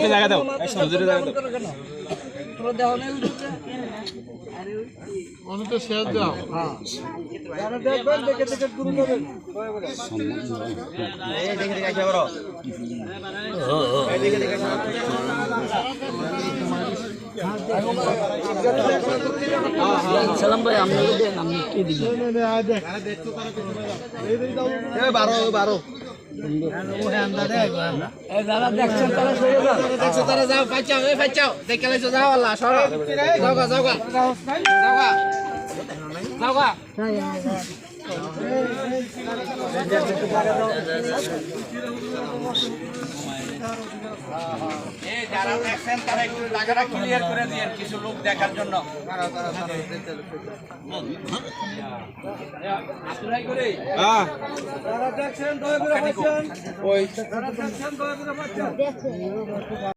জায়গা দাও অনেক শেয়ার দাও সালাম ভাই আপনাকে দেন আমি কি দিব 12 যারা দেখছেন তারা সরে যান তারা যাও ফাইচাও দেখে লাইছো যাও আল্লাহ সরো যাওগা যারা দেখছেন তারা একটু জায়গাটা ক্লিয়ার করে দিয়েন কিছু লোক দেখার জন্য যারা দেখছেন দয়া করে